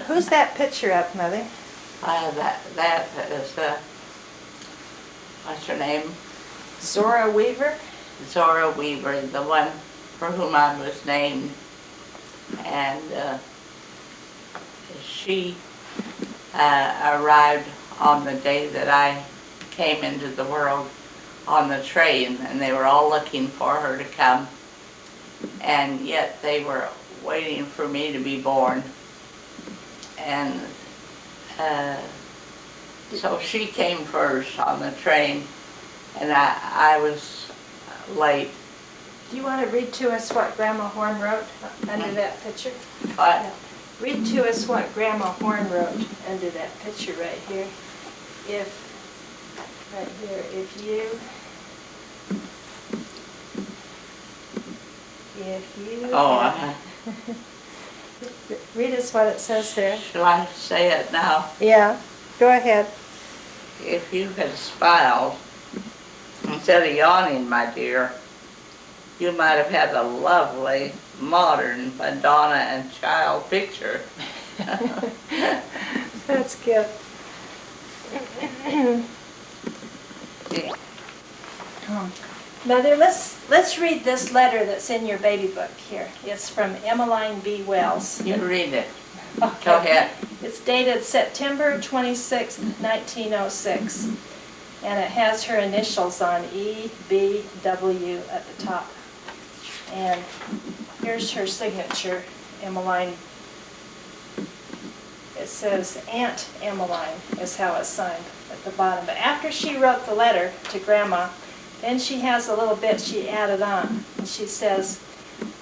Who's that picture of, Mother? That is, what's her name? Zorah Weaver? Zorah Weaver, the one for whom I was named. And she arrived on the day that I came into the world on the train, and they were all looking for her to come. And yet they were waiting for me to be born. And so she came first on the train, and I was late. Do you want to read to us what Grandma Horn wrote under that picture? But Read to us what Grandma Horn wrote under that picture right here. If you read us what it says there. Shall I say it now? Yeah, go ahead. If you had smiled instead of yawning, my dear, you might have had a lovely, modern Madonna and child picture. That's good. Mother, let's read this letter that's in your baby book here. It's from Emmeline B. Wells. You read it. Okay. Go ahead. It's dated September 26, 1906, and it has her initials on E.B.W. at the top. And here's her signature, Emmeline. It says Aunt Emmeline is how it's signed at the bottom. But after she wrote the letter to Grandma, then she has a little bit she added on. And she says,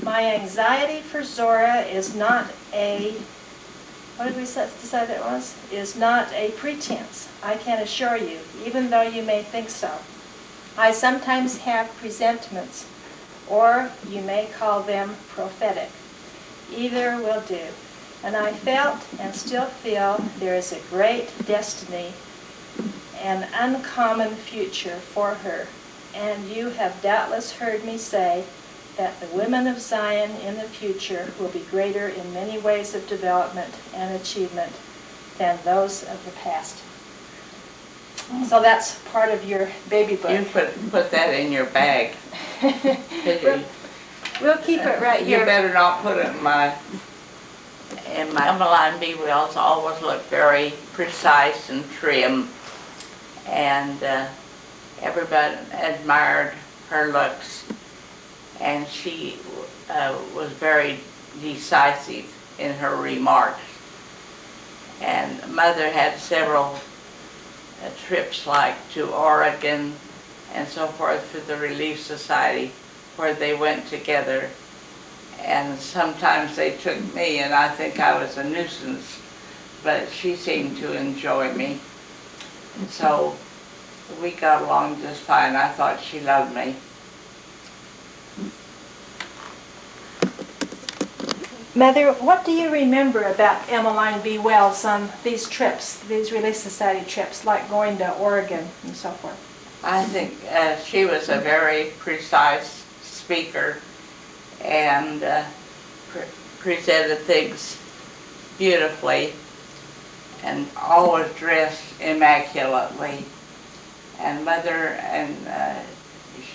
my anxiety for Zorah is not a, what did we decide that was? Is not a pretense, I can assure you, even though you may think so. I sometimes have presentiments, or you may call them prophetic. Either will do. And I felt and still feel there is a great destiny, an uncommon future for her. And you have doubtless heard me say that the women of Zion in the future will be greater in many ways of development and achievement than those of the past. So that's part of your baby book. You put that in your bag. We'll keep it right here. You better not put it in my Emmeline B. Wells always looked very precise and trim, and everybody admired her looks, and she was very decisive in her remarks. And Mother had several trips like to Oregon and so forth for the Relief Society, where they went together. And sometimes they took me, and I think I was a nuisance, but she seemed to enjoy me. And so we got along just fine. I thought she loved me. Mother, what do you remember about Emmeline B. Wells on these trips, these Relief Society trips, like going to Oregon and so forth? I think she was a very precise speaker, and presented things beautifully, and always dressed immaculately. And Mother and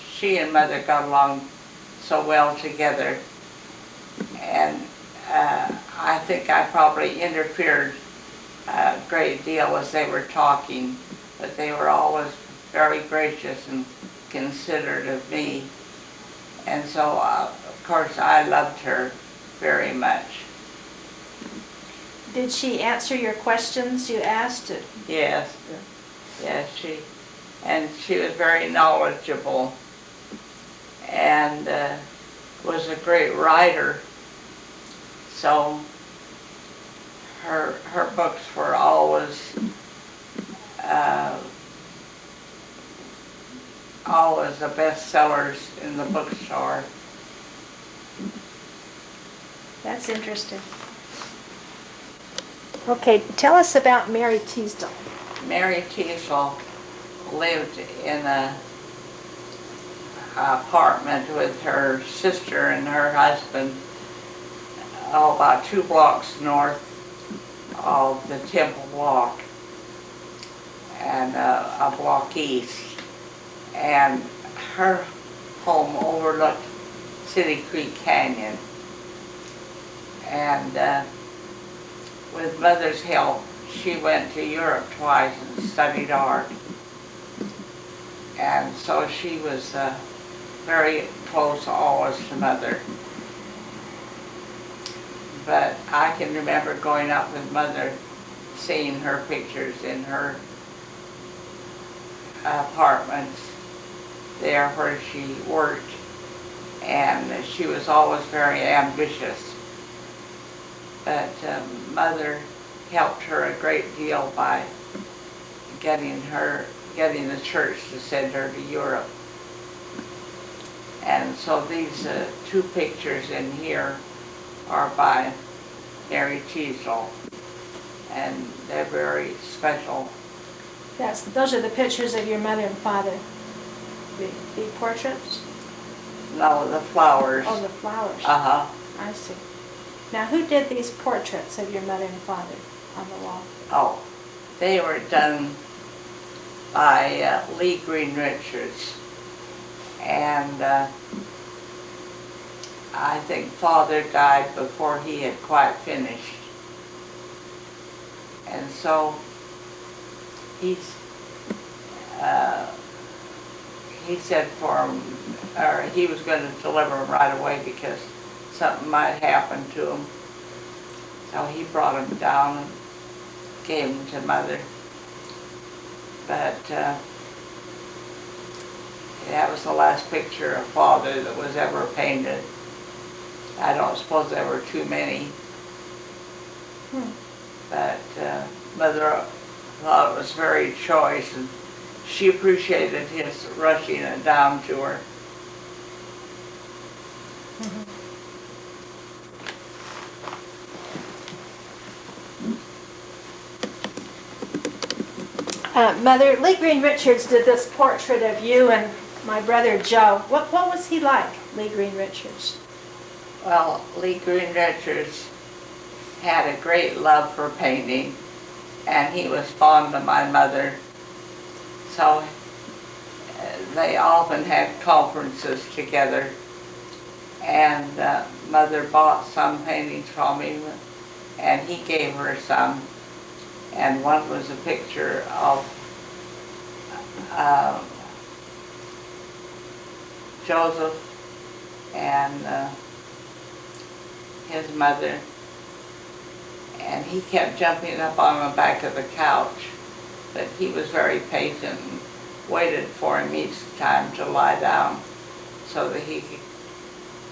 she and Mother got along so well together, and I think I probably interfered a great deal as they were talking, but they were always very gracious and considerate of me. And so, of course, I loved her very much. Did she answer your questions you asked? Yes, yes, she was very knowledgeable, and was a great writer. So her books were always the bestsellers in the bookstore. That's interesting. Okay, tell us about Mary Teasdale. Mary Teasdale lived in a apartment with her sister and her husband, about 2 blocks north of the Temple Block and a block east. And her home overlooked City Creek Canyon. And with Mother's help, she went to Europe twice and studied art. And so she was very close always to Mother. But I can remember going up with Mother, seeing her pictures in her apartments there where she worked. And she was always very ambitious. But Mother helped her a great deal by getting the church to send her to Europe. And so these two pictures in here are by Mary Teasel, and they're very special. Those are the pictures of your mother and father. The portraits? No, the flowers. Oh, the flowers. Uh-huh. I see. Now, who did these portraits of your mother and father on the wall? Oh, they were done by Lee Green Richards. And I think Father died before he had quite finished. And so he said he was going to deliver them right away because something might happen to him. So he brought them down and gave them to Mother. But that was the last picture of Father that was ever painted. I don't suppose there were too many. But Mother thought it was very choice, and she appreciated his rushing it down to her. Mother, Lee Green Richards did this portrait of you and my brother Joe. What was he like, Lee Green Richards? Well, Lee Green Richards had a great love for painting, and he was fond of my mother. So they often had conferences together, and Mother bought some paintings from him, and he gave her some. And one was a picture of Joseph and his mother. And he kept jumping up on the back of the couch, but he was very patient and waited for him each time to lie down so that he could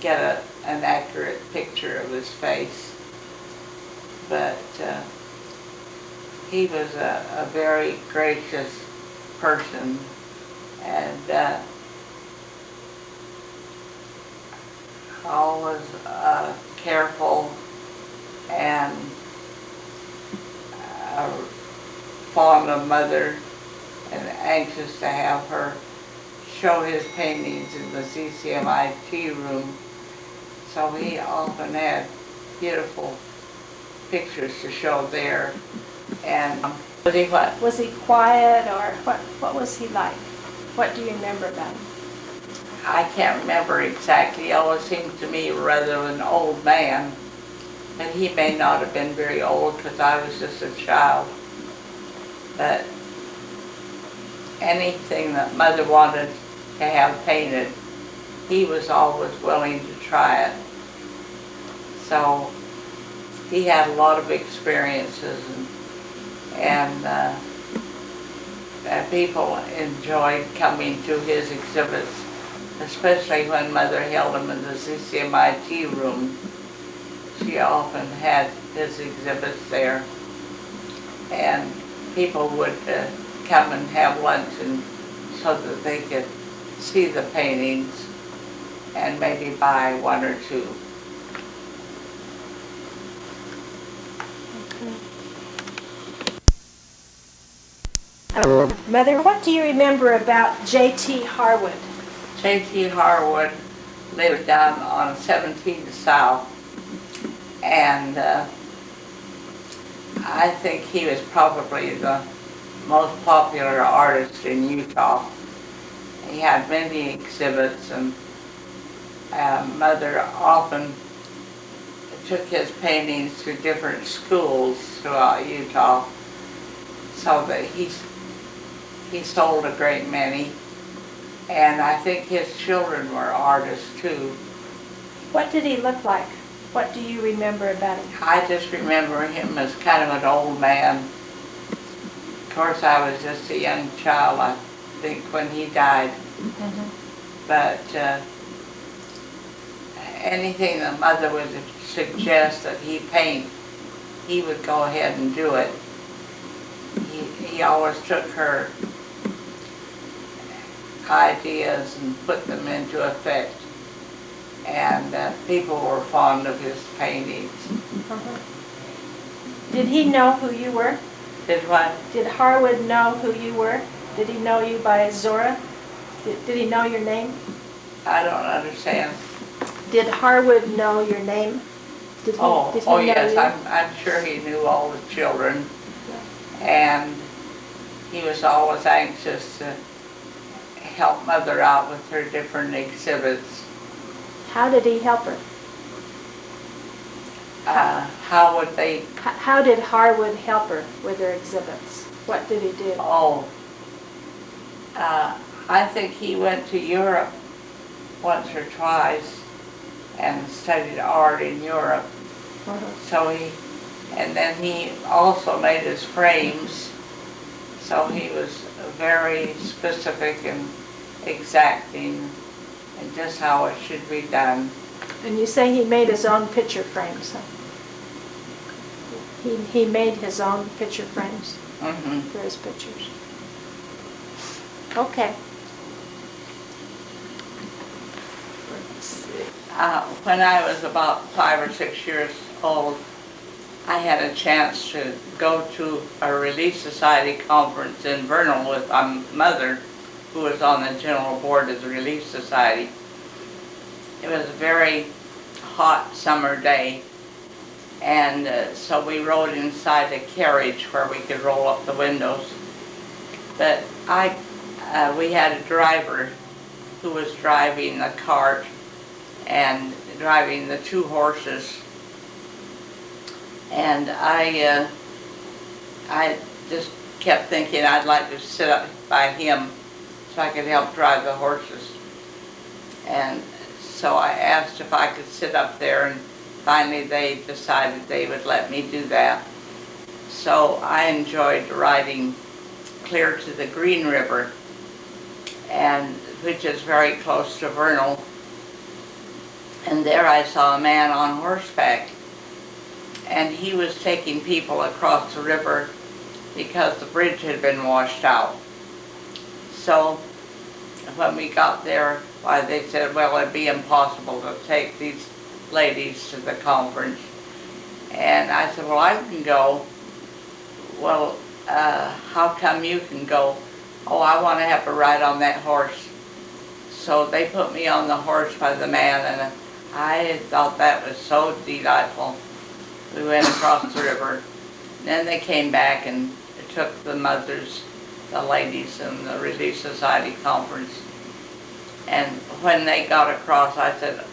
get an accurate picture of his face. But he was a very gracious person, and always careful and fond of Mother and anxious to have her show his paintings in the CCMIT room. So he often had beautiful pictures to show there. And was he what? Was he quiet, or what was he like? What do you remember about him? I can't remember exactly. He always seemed to me rather an old man. And he may not have been very old because I was just a child. But anything that Mother wanted to have painted, he was always willing to try it. So he had a lot of experiences, and people enjoyed coming to his exhibits, especially when Mother held them in the CCMIT room. She often had his exhibits there, and people would come and have lunch so that they could see the paintings and maybe buy one or two. Mother, what do you remember about J.T. Harwood? J.T. Harwood lived down on 17th South, and I think he was probably the most popular artist in Utah. He had many exhibits, and Mother often took his paintings to different schools throughout Utah, so that he sold a great many. And I think his children were artists too. What did he look like? What do you remember about him? I just remember him as kind of an old man. Of course, I was just a young child, I think, when he died. But anything that Mother would suggest that he paint, he would go ahead and do it. He always took her ideas and put them into effect. And people were fond of his paintings. Did he know who you were? Did what? Did Harwood know who you were? Did he know you by Zorah? Did he know your name? I don't understand. Did Harwood know your name? Did he know Yes, you? I'm sure he knew all the children. And he was always anxious to help Mother out with her different exhibits. How did he help her? How would they? How did Harwood help her with her exhibits? What did he do? I think he went to Europe once or twice and studied art in Europe. And then he also made his frames, so he was very specific and exacting and just how it should be done. And you say he made his own picture frames, huh? He made his own picture frames for his pictures. Okay. When I was about 5 or 6 years old, I had a chance to go to a Relief Society conference in Vernal with my mother, who was on the general board of the Relief Society. It was a very hot summer day, and so we rode inside a carriage where we could roll up the windows. But we had a driver who was driving the cart and driving the 2 horses. And I just kept thinking I'd like to sit up by him so I could help drive the horses. And so I asked if I could sit up there, and finally they decided they would let me do that. So I enjoyed riding clear to the Green River, and which is very close to Vernal. And there I saw a man on horseback, and he was taking people across the river because the bridge had been washed out. So when we got there, why, they said, well, it'd be impossible to take these ladies to the conference. And I said, well, I can go. Well, how come you can go? Oh, I want to have a ride on that horse. So they put me on the horse by the man, and I thought that was so delightful. We went across the river. Then they came back and took the mothers, the ladies, in the Relief Society conference. And when they got across, I said,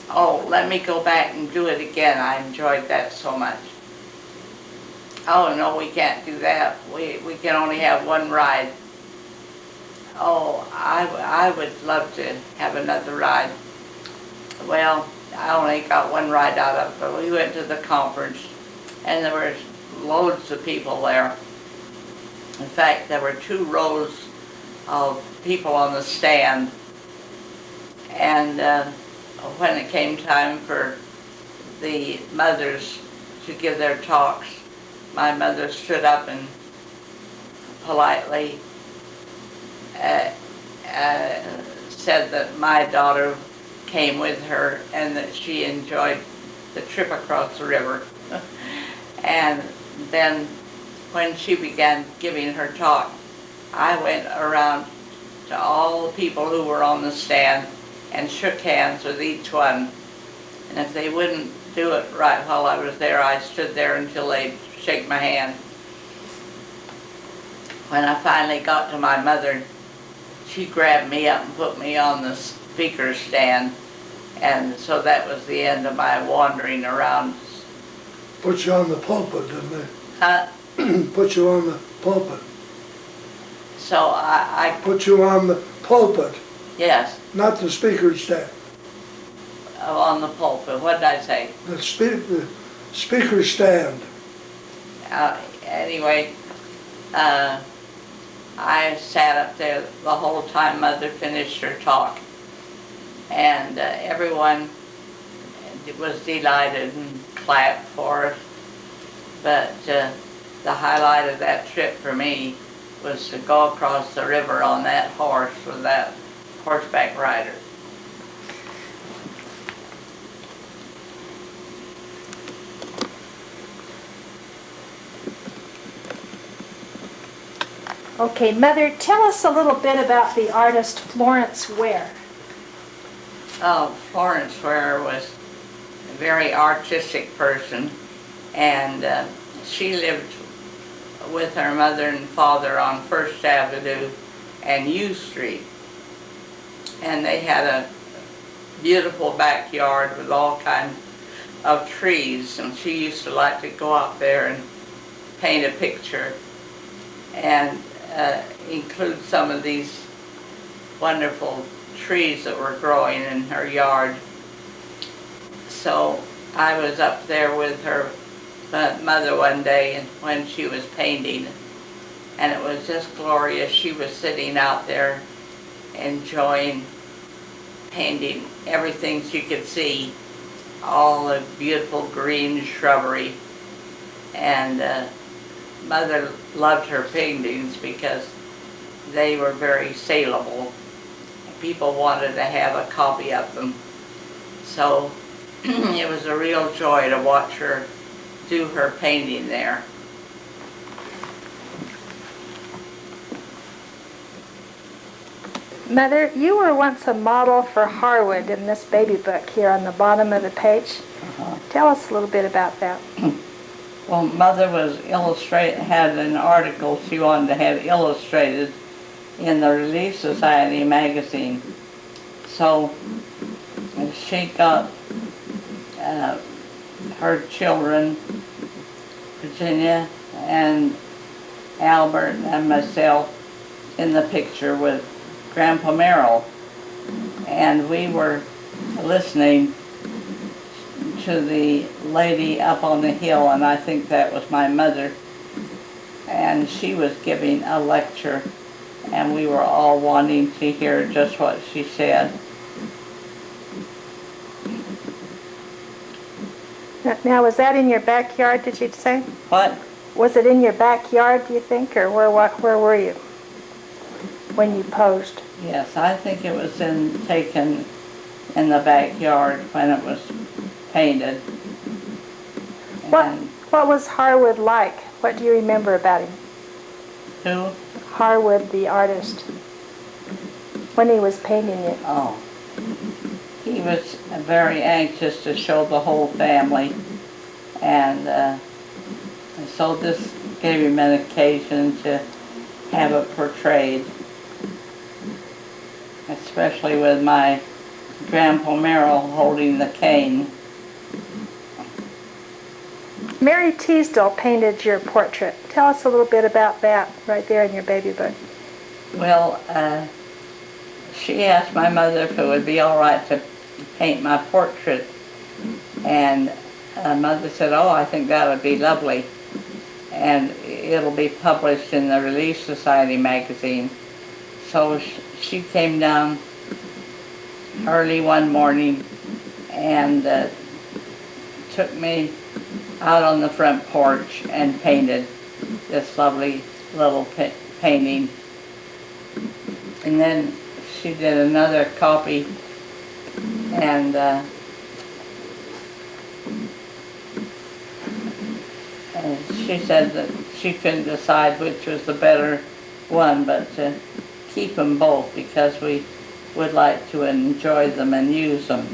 oh, let me go back and do it again. I enjoyed that so much. Oh, no, we can't do that. We can only have one ride. Oh, I would love to have another ride. Well, I only got one ride out of it, but we went to the conference, and there were loads of people there. In fact, there were 2 rows of people on the stand. And when it came time for the mothers to give their talks, my mother stood up and politely said that my daughter came with her and that she enjoyed the trip across the river. And then when she began giving her talk, I went around to all the people who were on the stand and shook hands with each one. And if they wouldn't do it right while I was there, I stood there until they shake my hand. When I finally got to my mother, she grabbed me up and put me on the speaker stand, and so that was the end of my wandering around. Put you on the pulpit, didn't they? Huh? Put you on the pulpit. So I Put you on the pulpit, yes, not the speaker stand. on the pulpit. What did I say? The speaker stand. Anyway, I sat up there the whole time Mother finished her talk, and everyone was delighted and clapped for us. But the highlight of that trip for me was to go across the river on that horse with that horseback rider. Okay, Mother, tell us a little bit about the artist Florence Ware. Oh, Florence Ware was a very artistic person, and she lived with her mother and father on First Avenue and U Street. And they had a beautiful backyard with all kinds of trees, and she used to like to go out there and paint a picture and include some of these wonderful trees that were growing in her yard. So I was up there with her mother one day when she was painting, and it was just glorious. She was sitting out there enjoying painting everything she could see, all the beautiful green shrubbery, and Mother loved her paintings because they were very saleable. People wanted to have a copy of them. So it was a real joy to watch her do her painting there. Mother, you were once a model for Harwood in this baby book here on the bottom of the page. Tell us a little bit about that. Well, Mother was had an article she wanted to have illustrated in the Relief Society magazine. So she got her children, Virginia and Albert and myself, in the picture with Grandpa Merrill. And we were listening to the lady up on the hill, and I think that was my mother, and she was giving a lecture, and we were all wanting to hear just what she said. Now, was that in your backyard, did you say? What? Was it in your backyard, do you think, or where were you when you posed? Yes, I think it was taken in the backyard when it was painted. What was Harwood like? What do you remember about him? Who? Harwood, the artist, when he was painting it. Oh. He was very anxious to show the whole family, and so this gave him an occasion to have it portrayed, especially with my Grandpa Merrill holding the cane. Mary Teasdale painted your portrait. Tell us a little bit about that right there in your baby book. Well, she asked my mother if it would be all right to paint my portrait, and Mother said, "Oh, I think that would be lovely, and it'll be published in the Relief Society magazine." So she came down early one morning and took me out on the front porch and painted this lovely little painting. And then she did another copy, and she said that she couldn't decide which was the better one, but to keep them both because we would like to enjoy them and use them.